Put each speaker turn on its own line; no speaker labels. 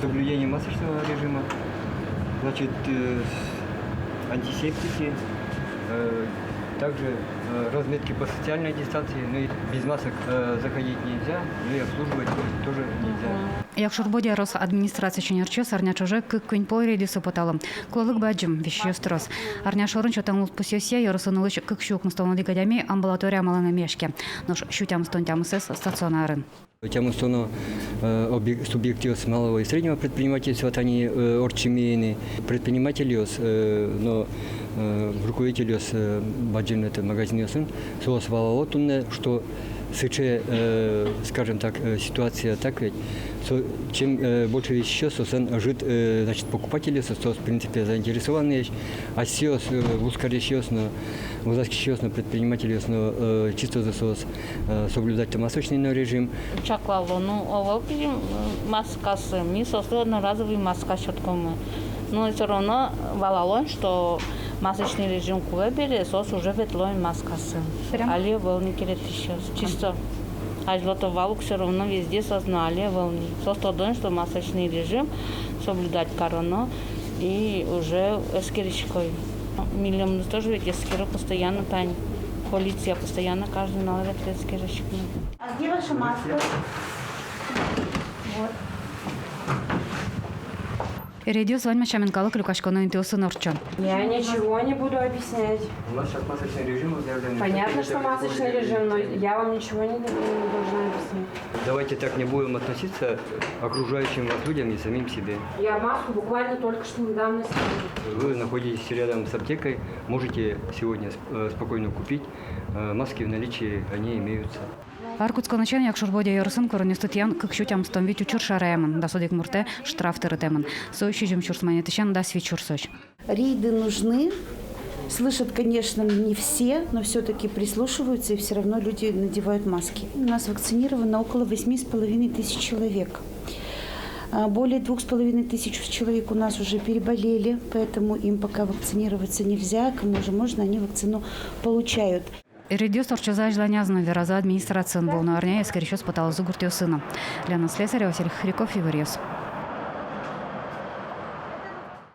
соблюдение масочного режима, значит, антисептики, также разметки по социальной дистанции, но и без масок заходить нельзя, но и обслуживать тоже нельзя.
Як шурбоди Росадминистрация ченерче сарнячоже кыккын пойреди сопоталым. Клолык баджым вещестрос. Арня шорынчо таңыл пусёсе ярысынылыч кыкшук мустовны дигадями амбулатория малана мешке. Нож щутям стонтям сес стационарын.
Тему стоно субъективс малого и среднего предпринимательства, они орчемейны предпринимателиос, но руководителиос баджин это магазин сын, соос валалотунне, что сыче, скажем так, ситуация так ведь, чем больше еще сосан жит, значит, покупатели, сос, в принципе, заинтересованные, а сиос, ускорящиос, но возраскищиос, но предприниматели, но чисто за сос соблюдать масочный режим.
Чаклало, ну, овалки маскасы, ми сосли одноразовый маска щетками. Но все равно валало, что масочный режим кулебели, сос уже ветлой маскасы. Але волны керетищес. Чисто. А злотовалук все равно везде сознали волны. Сос тодон, что масочный режим соблюдать корону и уже эскеричкой. Миллион тоже ведь эскеру постоянно тань. Полиция постоянно каждый наловит эскеричку.
А где ваша маска? Вот.
Радио с вами Чаменкалык Люкашкону интиосы Норчон.
Я ничего не буду объяснять.
У нас сейчас масочный режим.
Понятно, что масочный режим, но я вам ничего не должна объяснить.
Давайте так не будем относиться к окружающим вас людям и самим себе.
Я маску буквально только что недавно сняла.
Вы находитесь рядом с аптекой, можете сегодня спокойно купить. Маски в наличии, они имеются.
Аркутско начальник як шурбоди ярысын коронистытян кыкщутям стомвит учур шараемын, да судик мурте штраф тырытемын. Сойщи жемчурс монетычан да свечурсоч.
Рейды нужны. Слышат, конечно, не все, но все-таки прислушиваются, и все равно люди надевают маски. У нас вакцинировано около 8,5 тысяч человек. Более 2,5 тысяч человек у нас уже переболели, поэтому им пока вакцинироваться нельзя. Кому же можно, они вакцину получают.
Радио сорчоза жланязна вераза администрациян был на арне, скорее спытал зугуртио сына. Лена Слесарева, Василий Хриков, Иварьес.